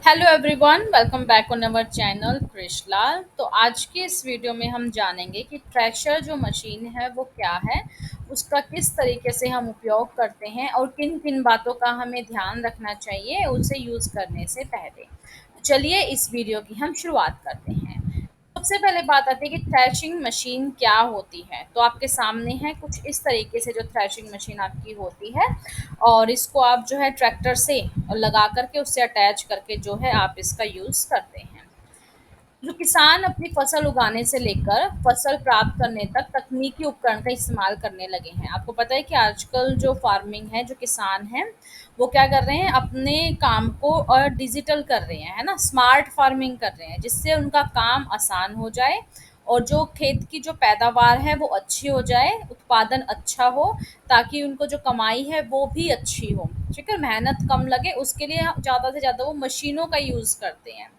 Hello everyone, welcome back on our channel Krishnalal. तो आज के इस वीडियो में हम जानेंगे कि थ्रेशर जो मशीन है वो क्या है, उसका किस तरीके से हम उपयोग करते हैं और किन किन बातों का हमें ध्यान रखना चाहिए उसे यूज़ करने से पहले। तो चलिए इस वीडियो की हम शुरुआत करते हैं। सबसे पहले बात आती है कि थ्रेशिंग मशीन क्या होती है। तो आपके सामने है कुछ इस तरीके से जो थ्रेशिंग मशीन आपकी होती है, और इसको आप जो है ट्रैक्टर से लगा करके उससे अटैच करके जो है आप इसका यूज़ करते हैं। जो किसान अपनी फसल उगाने से लेकर फसल प्राप्त करने तक तकनीकी उपकरण का इस्तेमाल करने लगे हैं। आपको पता है कि आजकल जो फार्मिंग है, जो किसान हैं, वो क्या कर रहे हैं, अपने काम को और डिजिटल कर रहे हैं, है ना, स्मार्ट फार्मिंग कर रहे हैं, जिससे उनका काम आसान हो जाए और जो खेत की जो पैदावार है वो अच्छी हो जाए, उत्पादन अच्छा हो, ताकि उनको जो कमाई है वो भी अच्छी हो। ठीक है, मेहनत कम लगे, उसके लिए ज़्यादा से ज़्यादा वो मशीनों का यूज़ करते हैं।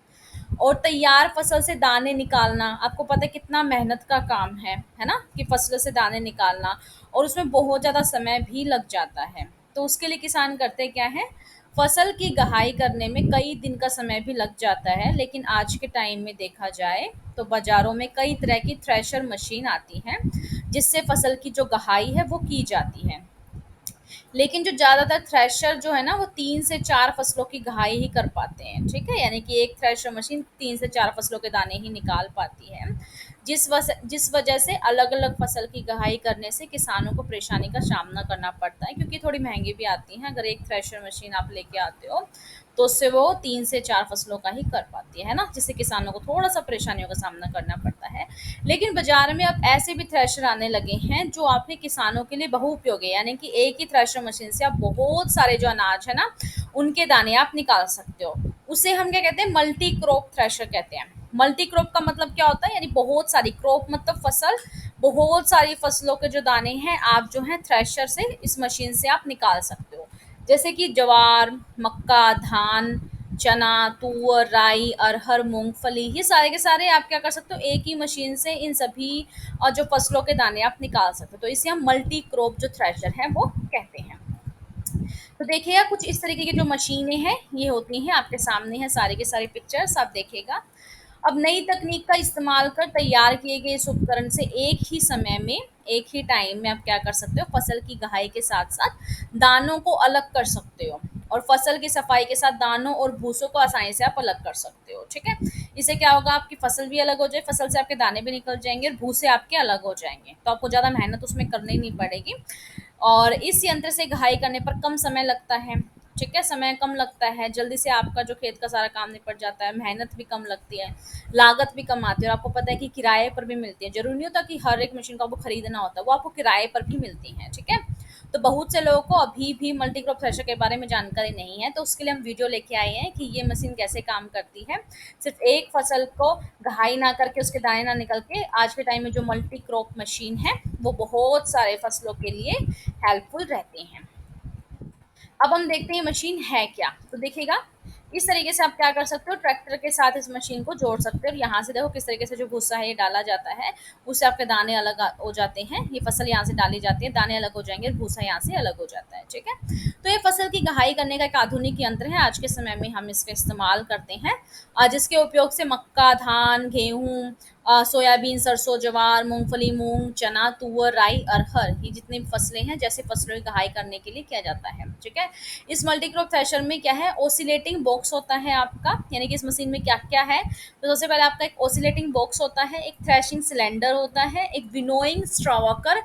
और तैयार फसल से दाने निकालना, आपको पता है कितना मेहनत का काम है ना, कि फसल से दाने निकालना, और उसमें बहुत ज़्यादा समय भी लग जाता है। तो उसके लिए किसान करते क्या है, फसल की गहाई करने में कई दिन का समय भी लग जाता है। लेकिन आज के टाइम में देखा जाए तो बाज़ारों में कई तरह की थ्रेशर मशीन आती हैं, जिससे फसल की जो गहाई है वो की जाती है। लेकिन जो ज़्यादातर थ्रेशर जो है ना, वो 3 से 4 फसलों की घाई ही कर पाते हैं, ठीक है? यानी कि एक थ्रेशर मशीन 3 से 4 फसलों के दाने ही निकाल पाती है। जिस वजह से अलग-अलग फसल की गहाई करने से किसानों को परेशानी का सामना करना पड़ता है, क्योंकि थोड़ी महँगी भी आती हैं। अगर एक थ्रेशर मशीन आप लेके आते हो, तो उससे वो 3 से 4 फसलों का ही कर पाती है ना? जिससे किसानों को थोड़ा-सा परेशानियों का सामना करना पड़ता है। लेकिन बाजार में अब ऐसे भी थ्रेशर आने लगे हैं जो आपके किसानों के लिए बहुउपयोगी है, यानी कि एक ही थ्रेशर मशीन से आप बहुत सारे जो अनाज है ना, उनके दाने आप निकाल सकते हो। उसे हम क्या कहते हैं, मल्टी क्रॉप थ्रेशर कहते हैं। मल्टी क्रॉप का मतलब क्या होता है, यानी बहुत सारी, क्रॉप मतलब फसल, बहुत सारी फसलों के जो दाने हैं आप जो है थ्रेशर से, इस मशीन से आप निकाल सकते हो। जैसे कि ज्वार, मक्का, धान, चना, तुअर, राई, अरहर, मूँगफली, ये सारे के सारे आप क्या कर सकते हो, एक ही मशीन से इन सभी जो फसलों के दाने आप निकाल सकते हो। तो इसे हम मल्टी क्रॉप जो थ्रेशर है वो कहते हैं। तो देखिएगा कुछ इस तरीके की जो मशीनें हैं ये होती हैं, आपके सामने है सारे के सारे पिक्चर्स, आप देखिएगा। अब नई तकनीक का इस्तेमाल कर तैयार किए गए इस उपकरण से एक ही समय में, एक ही टाइम में आप क्या कर सकते हो, फसल की गहाई के साथ साथ दानों को अलग कर सकते हो, और फसल की सफाई के साथ दानों और भूसों को आसानी से आप अलग कर सकते हो। ठीक है, इससे क्या होगा, आपकी फसल भी अलग हो जाए, फसल से आपके दाने भी निकल जाएंगे और भूसे आपके अलग हो जाएंगे, तो आपको ज़्यादा मेहनत उसमें करनी नहीं पड़ेगी। और इस यंत्र से घाई करने पर कम समय लगता है। ठीक है, समय कम लगता है, जल्दी से आपका जो खेत का सारा काम निपट जाता है, मेहनत भी कम लगती है, लागत भी कम आती है। और आपको पता है कि किराए पर भी मिलती है, जरूरी नहीं होता कि हर एक मशीन को आपको खरीदना होता है, वो आपको किराए पर भी मिलती है। ठीक है, तो बहुत से लोगों को अभी भी मल्टी क्रॉप थ्रेशर के बारे में जानकारी नहीं है, तो उसके लिए हम वीडियो लेके आए हैं कि ये मशीन कैसे काम करती है। सिर्फ एक फसल को घाई ना करके, उसके दाने ना निकल के, आज के टाइम में जो मल्टी क्रॉप मशीन है वो बहुत सारे फसलों के लिए हेल्पफुल रहते हैं। अब हम देखते हैं ये मशीन है क्या। तो देखिएगा, इस तरीके से आप क्या कर सकते हो, ट्रैक्टर के साथ इस मशीन को जोड़ सकते हो, और यहाँ से देखो किस तरीके से जो भूसा है ये डाला जाता है, उससे आपके दाने अलग हो जाते हैं। ये फसल यहाँ से डाली जाती है, दाने अलग हो जाएंगे और भूसा यहाँ से अलग हो जाता है। ठीक है, तो ये फसल की गहाई करने का एक आधुनिक यंत्र है। आज के समय में हम इसका इस्तेमाल करते हैं, जिसके उपयोग से मक्का, धान, गेहूँ, सोयाबीन, सरसों, ज्वार, मूंगफली, मूंग, चना, तुअर, राई, अरहर, ये जितनी फसलें हैं, जैसे फसलों की गहाई करने के लिए किया जाता है। ठीक है, इस मल्टी क्रॉप थ्रेशर में क्या है, ओसिलेटिंग बॉक्स होता है आपका, यानी कि इस मशीन में क्या क्या है। तो सबसे पहले आपका एक ओसिलेटिंग बॉक्स होता है, एक थ्रेशिंग सिलेंडर होता है, एक विनोइंग स्ट्रावकर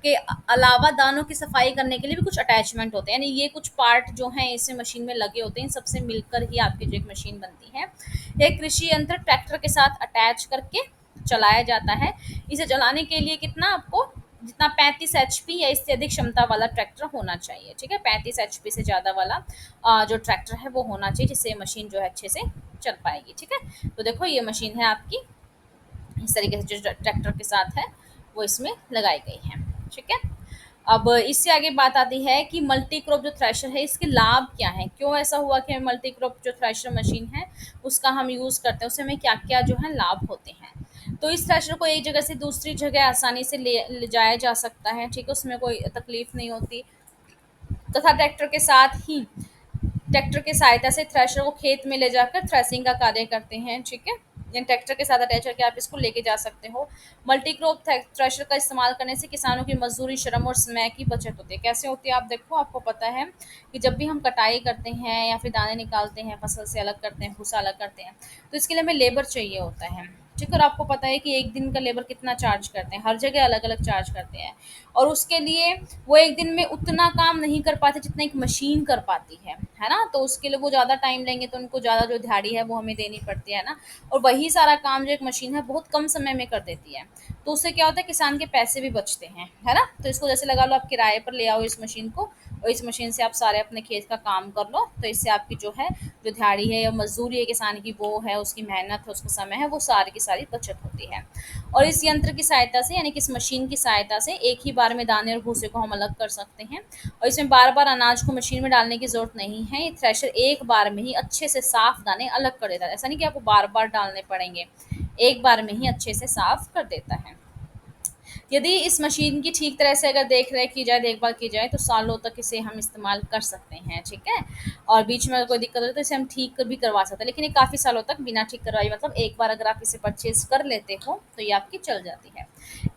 के अलावा दानों की सफाई करने के लिए भी कुछ अटैचमेंट होते हैं, यानी ये कुछ पार्ट जो हैं इसे मशीन में लगे होते हैं, सबसे मिलकर ही आपकी जो एक मशीन बनती है। एक कृषि यंत्र ट्रैक्टर के साथ अटैच करके चलाया जाता है। इसे चलाने के लिए कितना आपको, जितना 35 एचपी या इससे अधिक क्षमता वाला ट्रैक्टर होना चाहिए। ठीक है, 35 एचपी से ज़्यादा वाला जो ट्रैक्टर है वो होना चाहिए, जिससे मशीन जो है अच्छे से चल पाएगी। ठीक है, तो देखो ये मशीन है आपकी, इस तरीके से जो ट्रैक्टर के साथ है वो इसमें लगाई गई है। ठीक है, अब इससे आगे बात आती है कि मल्टी क्रॉप जो थ्रेशर है इसके लाभ क्या हैं, क्यों ऐसा हुआ कि मल्टी क्रॉप जो थ्रेशर मशीन है उसका हम यूज़ करते हैं, उससे हमें क्या क्या जो है लाभ होते हैं। तो इस थ्रेशर को एक जगह से दूसरी जगह आसानी से ले जाया जा सकता है। ठीक है, उसमें कोई तकलीफ नहीं होती, तथा ट्रैक्टर के साथ ही ट्रैक्टर की सहायता से थ्रेशर को खेत में ले जाकर थ्रेसिंग का कार्य करते हैं, ठीक है। यानी ट्रैक्टर के साथ अटैच करके आप इसको लेके जा सकते हो। मल्टीक्रॉप थ्रेशर का इस्तेमाल करने से किसानों की मजदूरी, श्रम और समय की बचत होती है। कैसे होती है आप देखो, आपको पता है कि जब भी हम कटाई करते हैं या फिर दाने निकालते हैं, फसल से अलग करते हैं, भूसा अलग करते हैं, तो इसके लिए हमें लेबर चाहिए होता है, ठीक है। और आपको पता है कि एक दिन का लेबर कितना चार्ज करते हैं, हर जगह अलग अलग चार्ज करते हैं। और उसके लिए वो एक दिन में उतना काम नहीं कर पाते जितना एक मशीन कर पाती है ना। तो उसके लिए वो ज़्यादा टाइम लेंगे, तो उनको ज़्यादा जो दिहाड़ी है वो हमें देनी पड़ती है ना। और वही सारा काम जो एक मशीन है बहुत कम समय में कर देती है। तो उससे क्या होता है, किसान के पैसे भी बचते हैं, है ना। तो इसको जैसे लगा लो आप किराए पर ले आओ इस मशीन को, और इस मशीन से आप सारे अपने खेत का काम कर लो, तो इससे आपकी जो है जो दिहाड़ी है या मजदूरी है किसान की, वो है उसकी मेहनत है, उसका समय है, वो सारी की सारी बचत होती है। और इस यंत्र की सहायता से, यानी कि इस मशीन की सहायता से एक ही बार में दाने और भूसे को हम अलग कर सकते हैं। और इसमें बार बार अनाज को मशीन में डालने की ज़रूरत नहीं है। ये थ्रेशर एक बार में ही अच्छे से साफ दाने अलग कर देता है। ऐसा नहीं कि आपको बार बार डालने पड़ेंगे, एक बार में ही अच्छे से साफ कर देता है। यदि इस मशीन की ठीक तरह से अगर देख रेख की जाए, देखभाल की जाए, तो सालों तक इसे हम इस्तेमाल कर सकते हैं, ठीक है। और बीच में अगर कोई दिक्कत हो तो इसे हम ठीक भी करवा सकते हैं, लेकिन ये काफ़ी सालों तक बिना ठीक करवाए, मतलब एक बार अगर आप इसे परचेज कर लेते हो तो ये आपकी चल जाती है।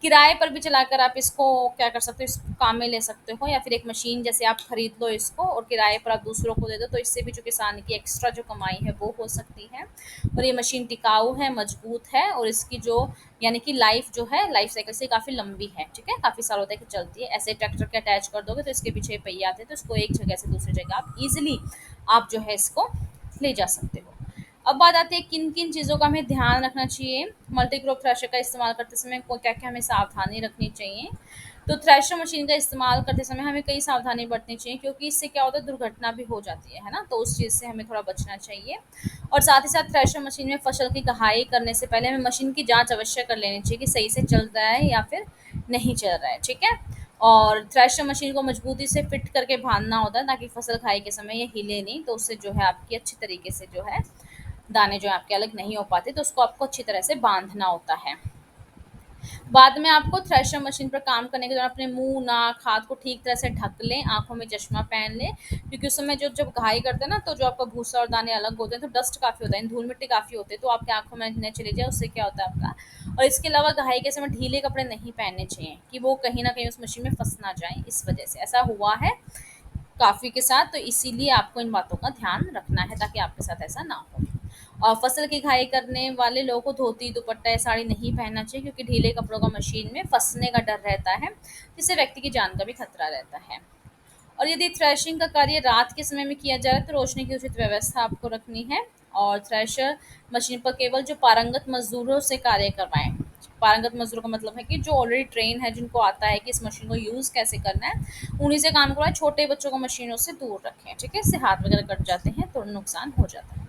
किराए पर भी चलाकर आप इसको क्या कर सकते हो, इसको काम में ले सकते हो, या फिर एक मशीन जैसे आप खरीद लो इसको और किराए पर आप दूसरों को दे दो, तो इससे भी जो किसान की एक्स्ट्रा जो कमाई है वो हो सकती है। और ये मशीन टिकाऊ है, मजबूत है, और इसकी जो यानी कि लाइफ जो है, लाइफ साइकिल से काफ़ी लंबी है, ठीक है, काफ़ी सालों तक चलती है। ऐसे ट्रैक्टर के अटैच कर दोगे तो इसके पीछे पहिए आते हैं, तो इसको एक जगह से दूसरी जगह आप इजीली आप जो है इसको ले जा सकते हो। अब बात आती है किन किन चीज़ों का हमें ध्यान रखना चाहिए मल्टीक्रॉप थ्रेशर का इस्तेमाल करते समय, को क्या क्या हमें सावधानी रखनी चाहिए। तो थ्रेशर मशीन का इस्तेमाल करते समय हमें कई सावधानी बरतनी चाहिए, क्योंकि इससे क्या होता है, दुर्घटना भी हो जाती है ना। तो उस चीज़ से हमें थोड़ा बचना चाहिए। और साथ ही साथ थ्रेशर मशीन में फसल की कहाई करने से पहले हमें मशीन की जांच अवश्य कर लेनी चाहिए कि सही से चल रहा है या फिर नहीं चल रहा है, ठीक है। और थ्रेशर मशीन को मजबूती से फिट करके बांधना होता है ताकि फसल खाई के समय ये हिले नहीं, तो उससे जो है आपकी अच्छी तरीके से जो है दाने जो है आपके अलग नहीं हो पाते, तो उसको आपको अच्छी तरह से बांधना होता है। बाद में आपको थ्रेशर मशीन पर काम करने के दौरान अपने मुंह, नाक, हाथ को ठीक तरह से ढक लें, आंखों में चश्मा पहन लें, क्योंकि उस समय जो जब घाई करते हैं ना, तो जो आपका भूसा और दाने अलग होते हैं, तो डस्ट काफ़ी होता है, धूल मिट्टी काफ़ी होती है, तो आपकी आंखों में न चली जाए, उससे क्या होता है आपका। और इसके अलावा घाई के समय ढीले कपड़े नहीं पहनने चाहिए कि वो कहीं ना कहीं उस मशीन में फंस ना जाए, इस वजह से ऐसा हुआ है काफ़ी के साथ, तो इसीलिए आपको इन बातों का ध्यान रखना है ताकि आपके साथ ऐसा ना हो। और फसल की घाई करने वाले लोगों को धोती, दुपट्टा या साड़ी नहीं पहनना चाहिए, क्योंकि ढीले कपड़ों का मशीन में फंसने का डर रहता है, जिससे व्यक्ति की जान का भी खतरा रहता है। और यदि थ्रेशिंग का कार्य रात के समय में किया जा रहा है तो रोशनी की उचित व्यवस्था आपको रखनी है। और थ्रेशर मशीन पर केवल जो पारंगत मजदूरों से कार्य करवाएं। पारंगत मजदूरों का मतलब है कि जो ऑलरेडी ट्रेन है, जिनको आता है कि इस मशीन को यूज़ कैसे करना है, उन्हीं से काम करवाएं। छोटे बच्चों को मशीनों से दूर रखें, ठीक है, इससे हाथ वगैरह कट जाते हैं तो नुकसान हो जाता है।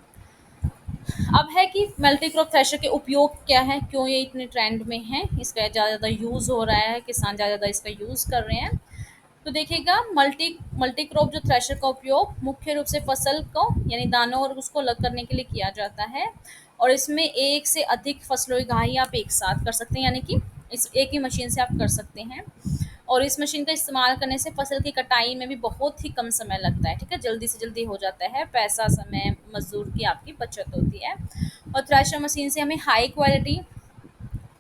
अब है कि मल्टीक्रॉप थ्रेशर के उपयोग क्या है, क्यों ये इतने ट्रेंड में है, इसका ज़्यादा यूज़ हो रहा है, किसान ज़्यादा इसका यूज़ कर रहे हैं। तो देखिएगा, मल्टी क्रॉप जो थ्रेशर का उपयोग मुख्य रूप से फसल को, यानी दानों और उसको अलग करने के लिए किया जाता है। और इसमें एक से अधिक फसलों की घाई आप एक साथ कर सकते हैं, यानी कि इस एक ही मशीन से आप कर सकते हैं। और इस मशीन का इस्तेमाल करने से फसल की कटाई में भी बहुत ही कम समय लगता है, ठीक है, जल्दी से जल्दी हो जाता है, पैसा, समय, मजदूर की आपकी बचत होती है। और थ्रेशर मशीन से हमें हाई क्वालिटी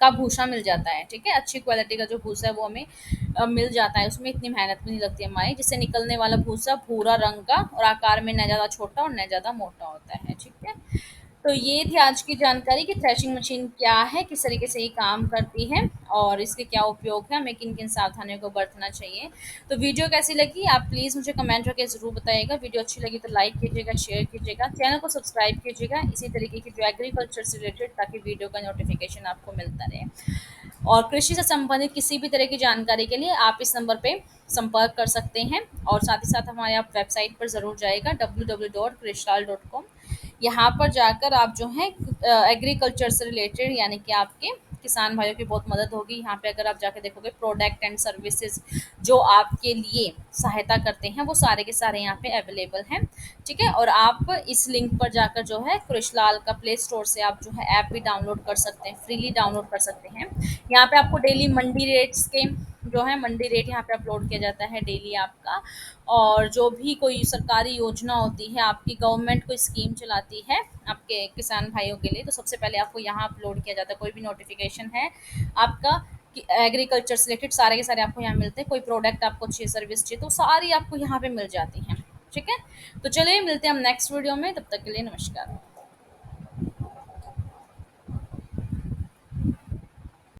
का भूसा मिल जाता है, ठीक है, अच्छी क्वालिटी का जो भूसा है वो हमें मिल जाता है, उसमें इतनी मेहनत भी नहीं लगती हमारी, जिससे निकलने वाला भूसा भूरा रंग का और आकार में न ज़्यादा छोटा और न ज़्यादा मोटा होता है, ठीक है। तो ये थी आज की जानकारी कि थ्रेशिंग मशीन क्या है, किस तरीके से ये काम करती है, और इसके क्या उपयोग है, हमें किन किन सावधानियों को बरतना चाहिए। तो वीडियो कैसी लगी आप प्लीज़ मुझे कमेंट करके ज़रूर बताइएगा। वीडियो अच्छी लगी तो लाइक कीजिएगा, शेयर कीजिएगा, चैनल को सब्सक्राइब कीजिएगा इसी तरीके की जो एग्रीकल्चर से रिलेटेड, ताकि वीडियो का नोटिफिकेशन आपको मिलता रहे। और कृषि से संबंधित किसी भी तरह की जानकारी के लिए आप इस नंबर पे संपर्क कर सकते हैं। और साथ ही साथ हमारे आप वेबसाइट पर ज़रूर जाइएगा www.krishlal.com। यहाँ पर जाकर आप जो है एग्रीकल्चर से रिलेटेड, यानी कि आपके किसान भाइयों की बहुत मदद होगी। यहाँ पे अगर आप जाके देखोगे प्रोडक्ट एंड सर्विसेज जो आपके लिए सहायता करते हैं, वो सारे के सारे यहाँ पे अवेलेबल हैं, ठीक है। और आप इस लिंक पर जाकर जो है कृषलाल का प्ले स्टोर से आप जो है ऐप भी डाउनलोड कर सकते हैं, फ्रीली डाउनलोड कर सकते हैं। यहाँ पे आपको डेली मंडी रेट्स के जो है मंडी रेट यहाँ पे अपलोड किया जाता है डेली आपका। और जो भी कोई सरकारी योजना होती है, आपकी गवर्नमेंट कोई स्कीम चलाती है आपके किसान भाइयों के लिए, तो सबसे पहले आपको यहाँ अपलोड किया जाता है। कोई भी नोटिफिकेशन है आपका कि एग्रीकल्चर से रिलेटेड, सारे के सारे आपको यहाँ मिलते हैं। कोई प्रोडक्ट आपको चाहिए, सर्विस चाहिए, तो सारी आपको यहाँ पे मिल जाती हैं। ठीक है, तो चलिए मिलते हैं हम नेक्स्ट वीडियो में, तब तक के लिए नमस्कार।